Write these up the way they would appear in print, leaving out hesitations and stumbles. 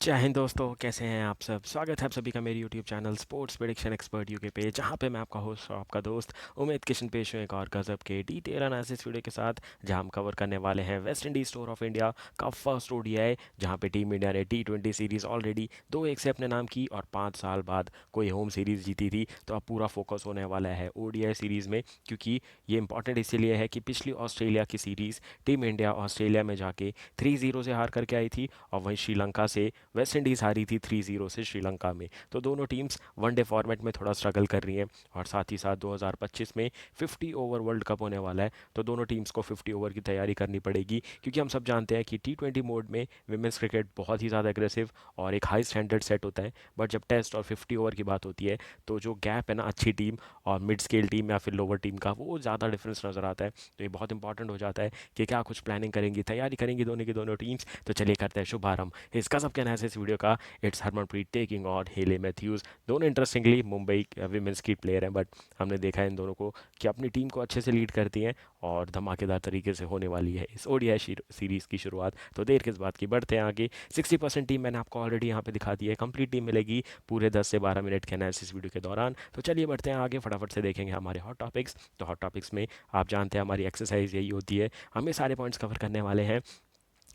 जय हिंद दोस्तों, कैसे हैं आप सब। स्वागत है आप सभी का मेरे YouTube channel sports prediction expert UK पे, जहां पे मैं आपका होस्ट और आपका दोस्त उमेद किशन पेश हूँ एक और गजब के डिटेल एनालिसिस वीडियो के साथ, जहां हम कवर करने वाले हैं West Indies tour of India का फर्स्ट ओडीआई, जहां पे टीम इंडिया ने T20 सीरीज़ ऑलरेडी 2-1 से अपने नाम की और 5 साल बाद कोई होम सीरीज़ जीती थी। तो अब पूरा फोकस होने वाला है ओडीआई सीरीज़ में, क्योंकि ये इंपॉर्टेंट इसीलिए है कि पिछली ऑस्ट्रेलिया की सीरीज़ टीम इंडिया ऑस्ट्रेलिया में जाके 3-0 से हार करके आई थी, और वहीं श्रीलंका से वेस्ट इंडीज़ हारी थी 3-0 से श्रीलंका में। तो दोनों टीम्स वनडे फॉर्मेट में थोड़ा स्ट्रगल कर रही हैं, और साथ ही साथ 2025 में 50 ओवर वर्ल्ड कप होने वाला है, तो दोनों टीम्स को 50 ओवर की तैयारी करनी पड़ेगी, क्योंकि हम सब जानते हैं कि T20 मोड में विमेंस क्रिकेट बहुत ही ज़्यादा एग्रेसिव और एक हाई स्टैंडर्ड सेट होता है। बट जब टेस्ट और 50 ओवर की बात होती है, तो जो गैप है ना अच्छी टीम और मिड स्केल टीम या फिर लोअर टीम का, वो ज़्यादा डिफरेंस नज़र आता है। तो ये बहुत इंपॉर्टेंट हो जाता है कि क्या कुछ प्लानिंग करेंगी, तैयारी करेंगी दोनों की दोनों टीम्स। तो चलिए करते हैं शुभारंभ इसका सब कहना है इस वीडियो का। इट्स हरमनप्रीत टेकिंग ऑन हेले मैथ्यूज। दोनों इंटरेस्टिंगली मुंबई विमेंस की प्लेयर हैं, बट हमने देखा है इन दोनों को कि अपनी टीम को अच्छे से लीड करती हैं, और धमाकेदार तरीके से होने वाली है इस ओडीआई सीरीज़ की शुरुआत। तो देर किस बात की, बढ़ते हैं आगे। 60% टीम मैंने आपको ऑलरेडी यहाँ पे दिखा दी है, कंप्लीट टीम मिलेगी पूरे 10 से 12 मिनट के एनालिसिस वीडियो के दौरान। तो चलिए बढ़ते हैं आगे, फटाफट से देखेंगे हमारे हॉट टॉपिक्स। तो हॉट टॉपिक्स में आप जानते हैं हमारी एक्सरसाइज यही होती है, हम ये सारे पॉइंट्स कवर करने वाले हैं।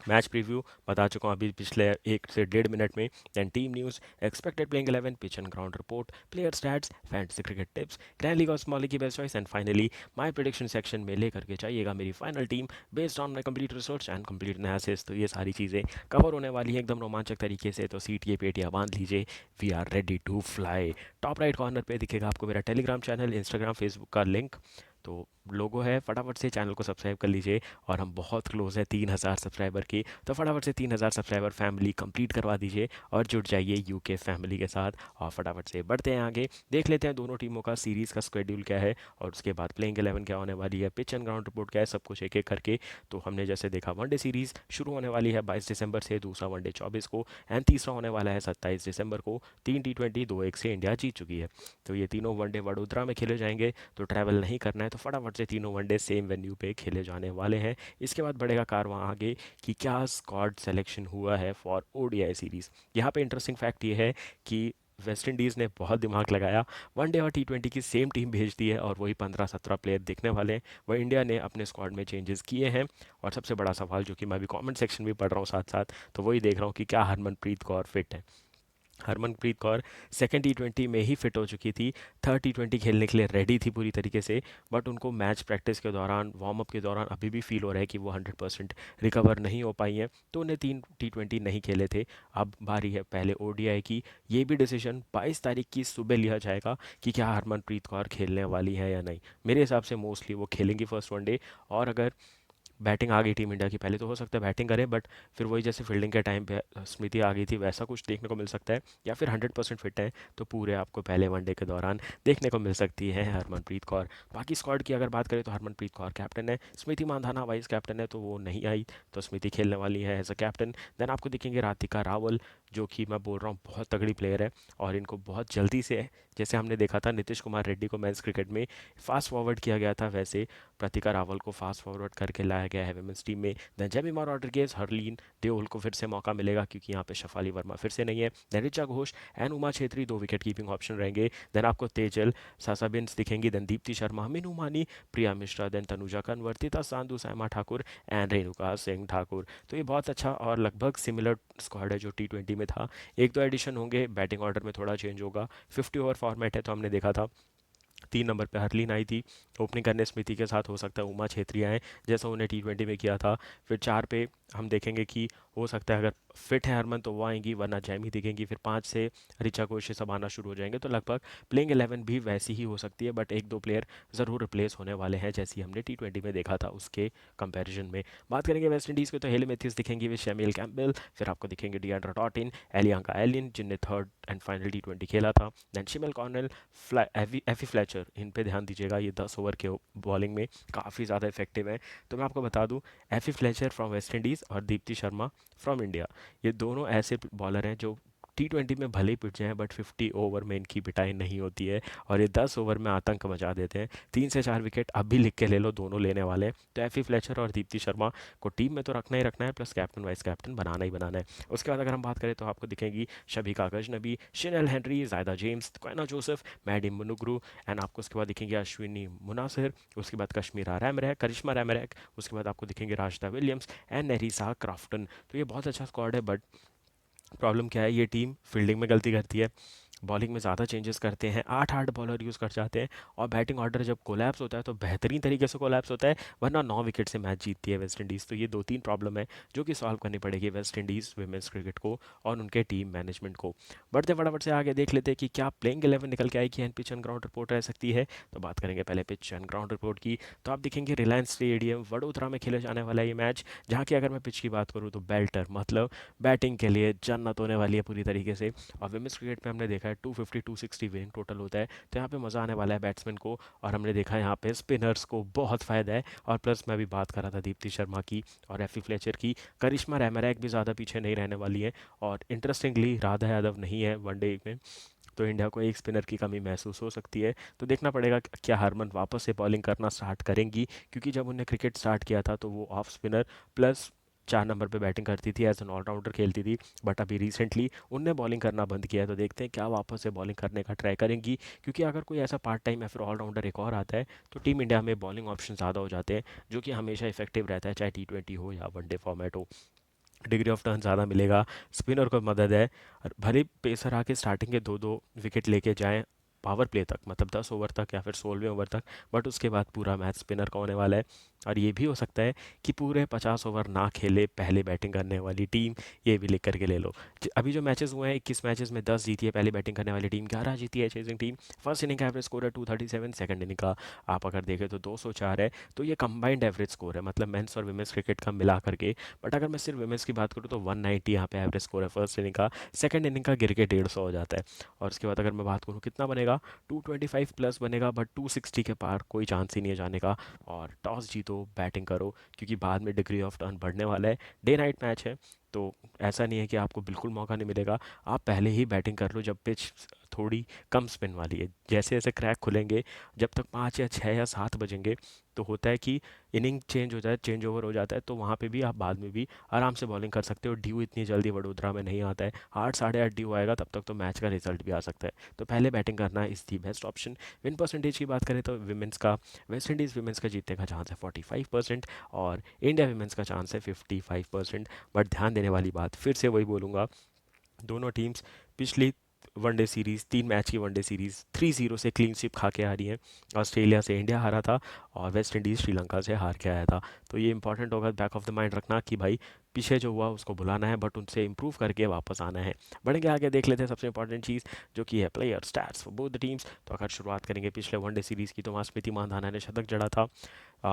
मैच प्रीव्यू बता चुका हूँ अभी पिछले 1 से 1.5 मिनट में। Then team news, expected playing 11, pitch and ground report, player stats, fantasy cricket tips, grand league और स्मॉल लीग की best choice, and finally my prediction section में लेकर के जाइएगा मेरी final team based on my complete research and complete analysis. तो ये सारी चीज़ें कवर होने वाली है एकदम रोमांचक तरीके से, तो सीट ये पेटियाँ बांध लीजिए। We are ready to fly. Top right corner पे दिखेगा आपको मेरा टेलीग्राम चैनल, इंस्टाग्राम, फेसबुक का लिंक। तो लोगो है, फटाफट से चैनल को सब्सक्राइब कर लीजिए, और हम बहुत क्लोज है 3,000 सब्सक्राइबर की। तो फटाफट से 3,000 सब्सक्राइबर फैमिली कंप्लीट करवा दीजिए और जुड़ जाइए यूके फैमिली के साथ। और फटाफट से बढ़ते हैं आगे, देख लेते हैं दोनों टीमों का सीरीज़ का शेड्यूल क्या है, और उसके बाद प्लेइंग 11 क्या होने वाली है, पिच एंड ग्राउंड रिपोर्ट क्या है, सब कुछ एक एक करके। तो हमने जैसे देखा वनडे सीरीज़ शुरू होने वाली है 22 दिसंबर से, दूसरा वनडे 24 को, एंड तीसरा होने वाला है 27 दिसंबर को। 3 T20 2-1 से इंडिया जीत चुकी है। तो ये तीनों वनडे वडोदरा में खेले जाएंगे, तो ट्रैवल नहीं करना है, तो फटाफट से तीनों वनडे सेम वेन्यू पे खेले जाने वाले हैं। इसके बाद बढ़ेगा कारवां आगे कि क्या स्क्वाड सिलेक्शन हुआ है फॉर ओडीआई सीरीज़। यहाँ पे इंटरेस्टिंग फैक्ट ये है कि वेस्ट इंडीज़ ने बहुत दिमाग लगाया, वनडे और T20 की सेम टीम भेज दी है, और वही 15-17 प्लेयर दिखने वाले हैं। वह इंडिया ने अपने स्क्वाड में चेंजेस किए हैं। और सबसे बड़ा सवाल जो कि मैं भी कमेंट सेक्शन में पढ़ रहा हूँ साथ साथ, तो वही देख रहा हूँ कि क्या हरमनप्रीत कौर फिट है। हरमनप्रीत कौर सेकेंड T20 में ही फिट हो चुकी थी, थर्ड T20 खेलने के लिए रेडी थी पूरी तरीके से। बट उनको मैच प्रैक्टिस के दौरान, वार्म अप के दौरान अभी भी फील हो रहा है कि वो 100% रिकवर नहीं हो पाई हैं, तो उन्हें 3 T20 नहीं खेले थे। अब बारी है पहले ओडीआई की। ये भी डिसीजन 22 तारीख की सुबह लिया जाएगा कि क्या हरमनप्रीत कौर खेलने वाली है या नहीं। मेरे हिसाब से मोस्टली वो खेलेंगी फर्स्ट वनडे। और अगर बैटिंग आ गई टीम इंडिया की पहले, तो हो सकता है बैटिंग करे, बट फिर वही जैसे फील्डिंग के टाइम पे स्मृति आ गई थी, वैसा कुछ देखने को मिल सकता है। या फिर 100% फिट है, तो पूरे आपको पहले वनडे के दौरान देखने को मिल सकती है हरमनप्रीत कौर। बाकी स्क्वाड की अगर बात करें, तो हरमनप्रीत कौर कैप्टन है, स्मृति मानधाना वाइस कैप्टन है, तो वो नहीं आई, तो स्मृति खेलने वाली है एज अ कैप्टन। देन आपको दिखेंगे राधिका रावल, जो कि मैं बोल रहा हूँ बहुत तगड़ी प्लेयर है, और इनको बहुत जल्दी से, जैसे हमने देखा था नीतीश कुमार रेड्डी को मेंस क्रिकेट में फास्ट फॉरवर्ड किया गया था, वैसे प्रतिका रावल को फास्ट फॉरवर्ड करके लाया गया है वुमेंस टीम में। दैन जेमिमा रॉड्रिगेज, हरलीन देओल को फिर से मौका मिलेगा, क्योंकि यहाँ पे शफाली वर्मा फिर से नहीं है। दैन ऋचा घोष एंड उमा छेत्री दो विकेट कीपिंग ऑप्शन रहेंगे। देन आपको तेजल सासाबिन्स दिखेंगी, देन दीप्ति शर्मा, मीनू मानी, प्रिया मिश्रा, देन तनुजा कनवर, तिता सांधु, सायमा ठाकुर एंड रेणुका सिंह ठाकुर। तो ये बहुत अच्छा और लगभग सिमिलर स्क्वाड है जो T20 में था। एक दो एडिशन होंगे, बैटिंग ऑर्डर में थोड़ा चेंज होगा। 50 ओवर फॉर्मेट है, तो हमने देखा था 3 नंबर पे हरलीन आई थी ओपनिंग करने स्मृति के साथ, हो सकता है उमा छेत्री आए जैसा उन्हें T20 में किया था। फिर 4 पे हम देखेंगे कि हो सकता है अगर फिट है हरमन तो वो आएंगी, वरना जैमी दिखेंगी। फिर 5 से ऋचा घोष ये सब आना शुरू हो जाएंगे, तो लगभग प्लेइंग 11 भी वैसी ही हो सकती है, बट एक दो प्लेयर ज़रूर रिप्लेस होने वाले हैं, जैसी हमने T20 में देखा था उसके कंपैरिजन में। बात करेंगे वेस्ट इंडीज़ की, तो हेले मैथ्यूज दिखेंगी विद शैम्यूल कैम्पबेल, फिर आपको दिखेंगे डिएंड्रा टॉटिन, एलियांका एलियन जिनने थर्ड एंड फाइनल T20 खेला था, दैन शिमल कॉर्नल, एफी फ्लैचर, इन पे ध्यान दीजिएगा, ये 10 ओवर के बॉलिंग में काफ़ी ज़्यादा इफेक्टिव है। तो मैं आपको बता दूं, एफी फ्लैचर फ्रॉम वेस्ट इंडीज़ और दीप्ति शर्मा फ्रॉम इंडिया, ये दोनों ऐसे बॉलर हैं जो T20 में भले ही पिट जाएँ बट 50 ओवर में इनकी पिटाई नहीं होती है और ये 10 ओवर में आतंक मचा देते हैं। 3 से 4 विकेट अब भी लिख के ले लो, दोनों लेने वाले हैं। तो एफी फ्लेचर और दीप्ति शर्मा को टीम में तो रखना ही रखना है, प्लस कैप्टन वाइस कैप्टन बनाना ही बनाना है। उसके बाद अगर हम बात करें तो आपको दिखेंगी Shabika Gajnabi, Shinelle Henry, Zaida James, Qiana Joseph, Mandy Mangru, and आपको उसके बाद दिखेंगे अश्विनी मुनासिर, उसके बाद कश्मीरा रैमरैक, करिश्मा रैमरैक, उसके बाद आपको दिखेंगे राशिदा विलियम्स एंड नेरीसा क्राफ्टन। तो ये बहुत अच्छा स्क्वाड है, बट प्रॉब्लम क्या है, ये टीम फील्डिंग में गलती करती है, बॉलिंग में ज़्यादा चेंजेस करते हैं, 8 बॉलर यूज़ कर जाते हैं, और बैटिंग ऑर्डर जब कोलैप्स होता है तो बेहतरीन तरीके से कोलैप्स होता है, वरना 9 विकेट से मैच जीतती है वेस्ट इंडीज़। तो ये दो तीन प्रॉब्लम है जो कि सॉल्व करनी पड़ेगी वेस्ट इंडीज़ वुमेंस क्रिकेट को और उनके टीम मैनेजमेंट को। बढ़ते फटाफट से आगे देख लेते हैं कि क्या प्लेइंग 11 निकल के आएगी and pitch and ground report रह सकती है। तो बात करेंगे पहले पिच एंड ग्राउंड रिपोर्ट की। तो आप देखेंगे रिलायंस स्टेडियम वडोदरा में खेले जाने वाला ये मैच, जहाँ की अगर मैं पिच की बात करूँ तो बेल्टर, मतलब बैटिंग के लिए जन्नत होने वाली है पूरी तरीके से। और विमेंस क्रिकेट में हमने देखा है 250 260 विनिंग टोटल होता है, तो यहाँ पे मज़ा आने वाला है बैट्समैन को, और हमने देखा है यहाँ पे स्पिनर्स को बहुत फ़ायदा है। और प्लस मैं भी बात कर रहा था दीप्ति शर्मा की और एफी फ्लेचर की, करिश्मा रैमरैक भी ज़्यादा पीछे नहीं रहने वाली है, और इंटरेस्टिंगली राधा यादव नहीं है वनडे में, तो इंडिया को एक स्पिनर की कमी महसूस हो सकती है। तो देखना पड़ेगा कि क्या हरमन वापस से बॉलिंग करना स्टार्ट करेंगी, क्योंकि जब उन्हें क्रिकेट स्टार्ट किया था तो वो ऑफ स्पिनर प्लस 4 नंबर पे बैटिंग करती थी, एज एन ऑलराउंडर खेलती थी, बट अभी रिसेंटली उनने बॉलिंग करना बंद किया है। तो देखते हैं क्या वापस से बॉलिंग करने का ट्राई करेंगी, क्योंकि अगर कोई ऐसा पार्ट टाइम या फिर ऑलराउंडर एक और आता है तो टीम इंडिया में बॉलिंग ऑप्शन ज़्यादा हो जाते हैं, जो कि हमेशा इफेक्टिव रहता है, चाहे T20 हो या वनडे फॉर्मेट हो। डिग्री ऑफ टर्न ज़्यादा मिलेगा, स्पिनर को मदद है, और भले पेसर आके स्टार्टिंग के 2-2 विकेट लेके जाएं पावर प्ले तक, मतलब 10 ओवर तक या फिर 16वें ओवर तक, बट उसके बाद पूरा मैच स्पिनर का होने वाला है। और ये भी हो सकता है कि पूरे 50 ओवर ना खेले पहले बैटिंग करने वाली टीम, ये भी लिख करके ले लो। अभी जो मैचेस हुए हैं 21 मैचेस में 10 जीती है पहले बैटिंग करने वाली टीम, 11 जीती है चेजिंग टीम। फर्स्ट इनिंग का एवरेज स्कोर है 237, सेकंड इनिंग का आप अगर देखें तो 204 है। तो ये कंबाइंड एवरेज स्कोर है, मतलब मेंस और वुमेन्स क्रिकेट का मिला करके। बट अगर मैं सिर्फ वुमेन्स की बात करूँ तो 190 यहाँ पे एवरेज स्कोर है फर्स्ट इनिंग का, सेकंड इनिंग का गिर के 150 हो जाता है। और उसके बाद अगर मैं बात करूँ कितना बनेगा, 225 प्लस बनेगा, बट 260 के पार कोई चांस ही नहीं है जाने का। और टॉस जीतो बैटिंग करो, क्योंकि बाद में डिग्री ऑफ टर्न बढ़ने वाला है, डे नाइट मैच है, तो ऐसा नहीं है कि आपको बिल्कुल मौका नहीं मिलेगा। आप पहले ही बैटिंग कर लो जब पिच थोड़ी कम स्पिन वाली है, जैसे जैसे क्रैक खुलेंगे, जब तक 5 या 6 या 7 बजेंगे, तो होता है कि इनिंग चेंज हो जाए, चेंज ओवर हो जाता है, तो वहाँ पे भी आप बाद में भी आराम से बॉलिंग कर सकते हो। ड्यू इतनी जल्दी वडोदरा में नहीं आता है, 8 साढ़े 8 ड्यू आएगा, तब तक तो मैच का रिजल्ट भी आ सकता है। तो पहले बैटिंग करना is the best option. Win percentage की बात करें तो विमेंस का, वेस्ट इंडीज़ विमेंस का जीतने का चांस है 45%, और इंडिया विमेंस का चांस है 55%। बट ध्यान देने वाली बात, फिर से वही बोलूँगा, दोनों टीम्स पिछली वनडे सीरीज़, 3 मैच की वनडे सीरीज़ 3-0 से क्लीन स्वीप खा के आ रही हैं। ऑस्ट्रेलिया से इंडिया हारा था और वेस्ट इंडीज़ श्रीलंका से हार के आया था। तो ये इंपॉर्टेंट होगा बैक ऑफ द माइंड रखना कि भाई पीछे जो हुआ उसको भुलाना है, बट उनसे इंप्रूव करके वापस आना है। बढ़ेंगे आगे, देख लेते हैं सबसे इंपॉर्टेंट चीज़ जो कि है player stats for both the teams. तो अगर शुरुआत करेंगे पिछले वनडे सीरीज़ की, तो वहाँ स्मृति मानधाना ने शतक जड़ा था।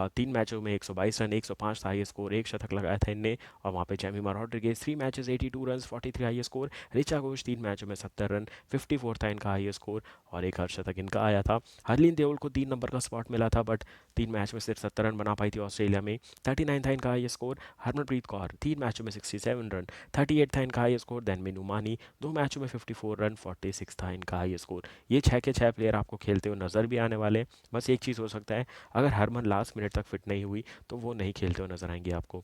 3 मैचों में 122 रन, 105 था हाई स्कोर, एक शतक लगाया था इनने। और वहाँ पे Jemimah Rodrigues 3 matches 82 run, 43 high score. Richa Ghosh 3 मैचों में 70 रन, 54 था इनका हाई स्कोर, और एक अर्धशतक इनका आया था। हरलीन देओल को 3 नंबर का स्पॉट मिला था, बट 3 मैच में सिर्फ 70 रन बना पाई थी ऑस्ट्रेलिया में, 39 था इनका हाई स्कोर। हरमनप्रीत कौर 3 मैचों में 67 रन, 38 था इनका हाई स्कोर। देन मीनू मानी 2 मैचों में 54 रन, 46 था इनका हाई स्कोर। ये 6 के 6 प्लेयर आपको खेलते हुए नज़र भी आने वाले हैं। बस एक चीज़ हो सकता है, अगर हरमन लास्ट मिनट तक फिट नहीं हुई तो वो नहीं खेलते हुए नजर आएंगे आपको।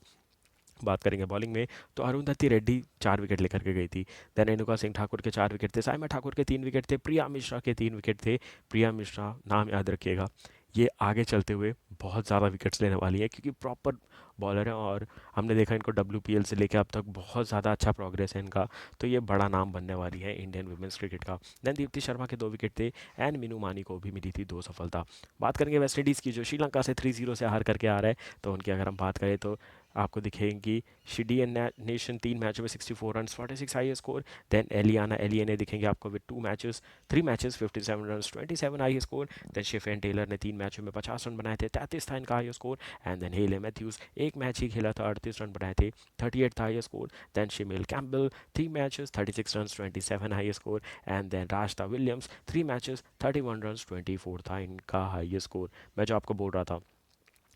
बात करेंगे बॉलिंग में, तो अरुंधति रेड्डी 4 विकेट लेकर के गई थी। देन रेणुका सिंह ठाकुर के 4 विकेट थे, साइमा ठाकुर के 3 विकेट थे, प्रिया मिश्रा के 3 विकेट थे। प्रिया मिश्रा नाम याद रखिएगा, ये आगे चलते हुए बहुत ज़्यादा विकेट्स लेने वाली है, क्योंकि प्रॉपर बॉलर है, और हमने देखा इनको WPL से लेकर अब तक बहुत ज़्यादा अच्छा प्रोग्रेस है इनका। तो ये बड़ा नाम बनने वाली है इंडियन वुमेंस क्रिकेट का। देन दीप्ति शर्मा के 2 विकेट थे, एंड मीनू मानी को भी मिली थी 2 सफलता। बात करेंगे वेस्ट इंडीज़ की, जो श्रीलंका से 3-0 से हार करके आ रहा है। तो उनकी अगर हम बात करें तो आपको दिखेंगी शिडियन नेशन 3 मैचों में 64 run, 46 high score. Then Aaliyah Alleyne दिखेंगे आपको with 2 matches, 3 matches 57 run, 27 high score. Then Stafanie Taylor ने 3 मैचों में 50 रन बनाए थे, 33 था इनका high score. And then Hayley Matthews 1 match ही खेला था, 38 रन बनाए थे, 38 था high score. Then Shemaine Campbelle 3 matches 36 run, 27 high score. And then Rashada Williams 3 matches 31 run, 24 था इनका हाई स्कोर। मैं जो आपको बोल रहा था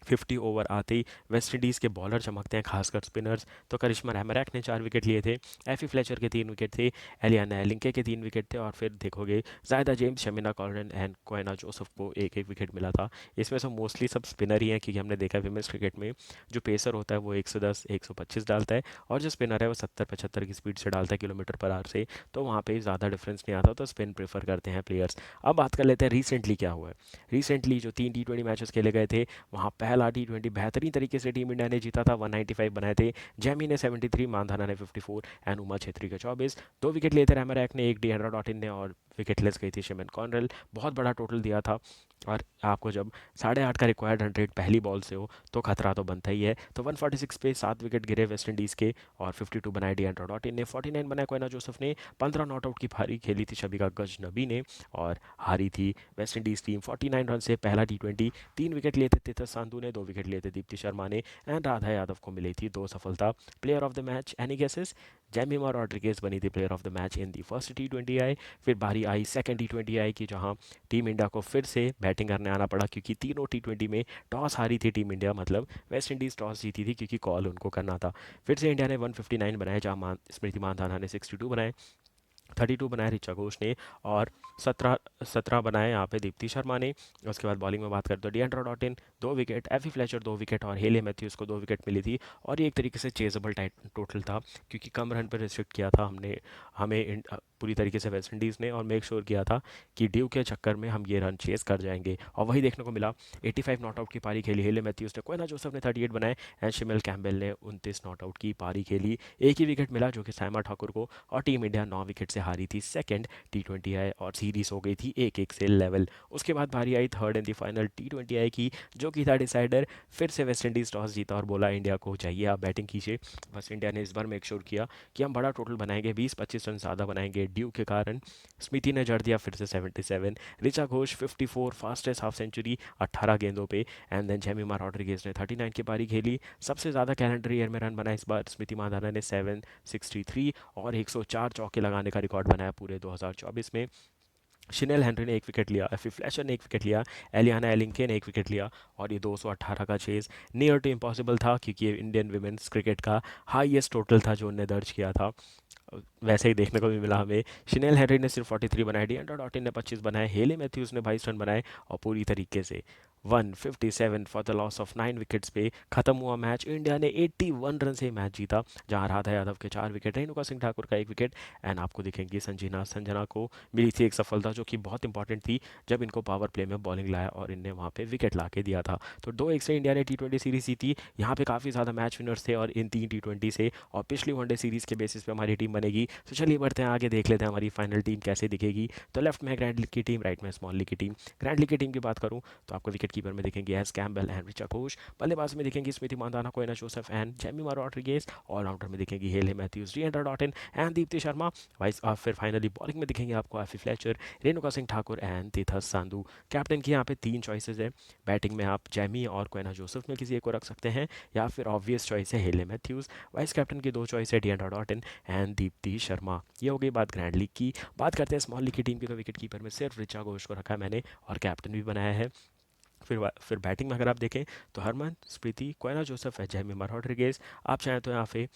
50 ओवर आते ही वेस्ट इंडीज़ के बॉलर चमकते हैं, खासकर स्पिनर्स। तो करिश्मा रैमरैक ने 4 विकेट लिए थे, एफी फ्लेचर के 3 विकेट थे, एलियाना एलिंके के 3 विकेट थे, और फिर देखोगे जायदा जेम्स, शमीना कॉर्डन एंड कोएना जोसेफ को एक एक विकेट मिला था। इसमें से मोस्टली सब स्पिनर ही हैं, क्योंकि हमने देखा है विमेंस क्रिकेट में जो पेसर होता है वो 110 125 डालता है, और जो स्पिनर है वो 70 75 की स्पीड से डालता है किलोमीटर पर आवर से। तो वहाँ पे ज़्यादा डिफरेंस नहीं आता, तो स्पिन प्रेफर करते हैं प्लेयर्स। अब बात कर लेते हैं रिसेंटली क्या हुआ है। रिसेंटली जो 3 T20 मैचेस खेले गए थे, वहाँ पहला T20 बेहतरीन तरीके से टीम इंडिया ने जीता था, 195 बनाए थे। जैमी ने 73, मानधाना ने 54 एंड उमा छेत्री के 24। 2 विकेट लिए थे रैमरैक ने, एक डी डॉटिन ने, और विकेटलेस गई थी शिमन कॉर्नरेल। बहुत बड़ा टोटल दिया था, और आपको जब 8.5 का रिक्वायर्ड 100 पहली बॉल से हो तो खतरा तो बनता ही है। तो 146 पे 7 विकेट गिरे वेस्ट इंडीज़ के, और 52 बनाए डी डॉटिन ने, 49 बनाए कोयना जोसेफ ने। 15 नॉट आउट की पारी खेली थी शबिका गजनबी ने, और हारी थी वेस्ट इंडीज़ टीम 49 रन से। पहला T20 3 विकेट लिए थे तिथस संधू ने, 2 विकेट लिए थे दीप्ति शर्मा ने, एंड राधा यादव को मिली थी 2 सफलता। Player of the match any guesses? Jemima Rodrigues बनी थी player of the match in the first T20 आई। फिर बारी आई सेकंड T20 आई की, जहां टीम इंडिया को फिर से बैटिंग करने आना पड़ा, क्योंकि तीनों T20 में टॉस हारी थी टीम इंडिया, मतलब वेस्ट इंडीज़ टॉस जीती थी, क्योंकि कॉल उनको करना था। फिर से इंडिया ने 159 बनाए, जहां स्मृति मानधाना ने 62 बनाए, 32 बनाए ऋचा घोष ने, और 17 बनाए यहाँ पे दीप्ति शर्मा ने। उसके बाद बॉलिंग में बात करें तो Deandra Dottin 2 wicket, Afy Fletcher 2 wicket, और हेले मैथ्यूज़ को 2 विकेट मिली थी। और ये एक तरीके से चेजेबल टाइट टोटल था, क्योंकि कम रन पर रिस्ट्रिक्ट किया था हमने, पूरी तरीके से वेस्ट इंडीज़ ने, और मेक श्योर किया था कि ड्यू के चक्कर में हम ये रन चेस कर जाएंगे, और वही देखने को मिला। 85 नॉट आउट की पारी खेली हेले मैथ्यूज़ ने, कोयना जोसेफ ने 38 बनाए, एंड शिमेल कैम्बेल ने 29 नॉट आउट की पारी खेली। एक ही विकेट मिला, जो कि साइमा ठाकुर को, और टीम इंडिया 9 विकेट से हारी थी सेकंड T20 आई, और सीरीज हो गई थी 1-1 से लेवल। उसके बाद बारी आई third and the final T20 I की, जो कि था डिसाइडर। फिर से वेस्ट इंडीज़ टॉस जीता और बोला इंडिया को चाहिए आप बैटिंग कीजिए। बस इंडिया ने इस बार मेक श्योर किया कि हम बड़ा टोटल बनाएंगे, 20-25 रन ज़्यादा बनाएंगे ड्यू के कारण। स्मिति ने जड़ दिया फिर से 77, Richa Ghosh 54, fastest half century 18 गेंदों पे, एंड देन जेमिमा रॉड्रिगेज ने 39 की पारी खेली। सबसे ज़्यादा कैलेंडर ईयर में रन बनाए इस बार स्मृति मानधाना ने 763, और 104 चौके लगाने का रिकॉर्ड बनाया पूरे 2024 में। शिनेल हेनरी ने 1 विकेट लिया, एफी फ्लैशर ने 1 विकेट लिया, एलियाना एलिंके ने 1 विकेट लिया, और ये 218 का चेज नियर टू इम्पॉसिबल था, क्योंकि ये इंडियन विमेंस क्रिकेट का हाईएस्ट टोटल था जो उनने दर्ज किया था। वैसे ही देखने को भी मिला हमें। शिनेल हेनरी ने सिर्फ 43 बनाए, डिएंड्रा डॉटिन ने 25 बनाए, हेले मैथ्यूज़ ने 22 रन बनाए, और पूरी तरीके से 157 for the loss of 9 wickets पे खत्म हुआ मैच। इंडिया ने 81 रन से मैच जीता, जहां राधा यादव के 4 विकेट, रेणुका सिंह ठाकुर का 1 विकेट, एंड आपको दिखेंगी संजीना संजना को मिली थी एक सफलता, जो कि बहुत इंपॉर्टेंट थी जब इनको पावर प्ले में बॉलिंग लाया और इनने वहाँ पे विकेट ला के दिया था। तो 2-1 से इंडिया ने T20 सीरीज जीती। यहाँ पे काफ़ी ज़्यादा मैच विनर्स थे, और इन 3 T20 से और पिछली वनडे सीरीज़ के बेसिस पे हमारी टीम बनेगी। तो चलिए बढ़ते हैं आगे, देख लेते हैं हमारी फाइनल टीम कैसे दिखेगी। तो लेफ्ट में ग्रैंड लीग की टीम, राइट में स्मॉल लीग की टीम। ग्रैंड लीग की टीम की बात करूँ तो आपको विकेट कीपर में दिखेंगे S Campbelle and Richa Ghosh, बल्लेबाज में दिखेंगी Smriti Mandhana, Qiana Joseph and Jemimah Rodrigues, allrounder में दिखेंगी Hayley Matthews, Deandra Dottin and Deepti Sharma. वाइस फिर फाइनली बॉलिंग में दिखेंगे आपको Afy Fletcher, Renuka Singh Thakur and Titas Sadhu. Captain की यहाँ पे 3 चॉइसेस है। बैटिंग में आप जैमी और कोयना जोसेफ में किसी एक को रख सकते हैं, या फिर ऑब्वियस चॉइस है हेले मैथ्यूज। वाइस कैप्टन की 2 चॉइस है, Deandra Dottin and Deepti Sharma. ये हो गई बात ग्रैंड लीग की। बात करते हैं स्मॉल लीग की टीम की, तो विकेट कीपर में सिर्फ ऋचा घोष को रखा है मैंने, और कैप्टन भी बनाया है। फिर बैटिंग में अगर आप देखें तो हरमन स्प्रीति, कोयना जोसेफ है, जेमिमा रॉड्रिगेज। आप चाहें तो यहाँ पे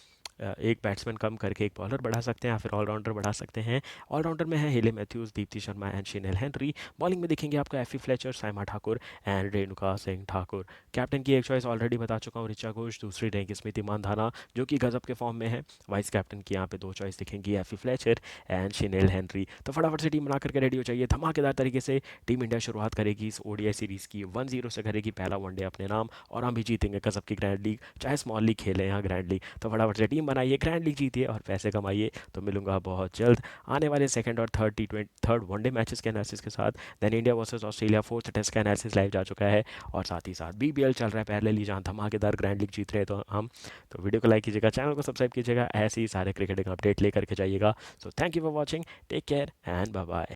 एक बैट्समैन कम करके एक बॉलर बढ़ा सकते हैं, या फिर ऑलराउंडर बढ़ा सकते हैं। ऑलराउंडर में है Hayley Matthews, Deepti Sharma and Shinelle Henry. Bowling में दिखेंगे आपको Afy Fletcher, Saika Thakur and Renuka Singh Thakur. Captain की एक चॉइस ऑलरेडी बता चुका हूँ, ऋचा घोष। दूसरी रहेगी स्मृति मानधाना, जो कि गजब के फॉर्म में है। वाइस कैप्टन की यहाँ पे 2 चॉइस दिखेंगी, एफी फ्लेचर एंड शिनेल हेनरी। तो फटाफट से टीम बना करके रेडी हो जाइए। धमाकेदार तरीके से टीम इंडिया शुरुआत करेगी इस ओडीआई सीरीज़ की, 1-0 से करेगी पहला वनडे अपने नाम, और हम भी जीतेंगे गजब की ग्रैंड लीग, चाहे स्मॉल लीग खेलें या ग्रैंड लीग। तो फटाफट से टीम बनाइए, ग्रैंड लीग जीतिए और पैसे कमाइए। तो मिलूंगा बहुत जल्द आने वाले सेकंड और थर्ड वनडे मैचेस के एनालिसिस के साथ। Then India versus Australia fourth test का एनालिसिस लाइव जा चुका है, और साथ ही साथ बीबीएल चल रहा है पैरेलली, जहां धमाकेदार ग्रैंड लीग जीत रहे हैं तो हम। तो वीडियो को लाइक कीजिएगा, चैनल को सब्सक्राइब कीजिएगा, ऐसे ही सारे क्रिकेटिंग अपडेट लेकर के जाइएगा। So thank you for watching, take care and bye bye.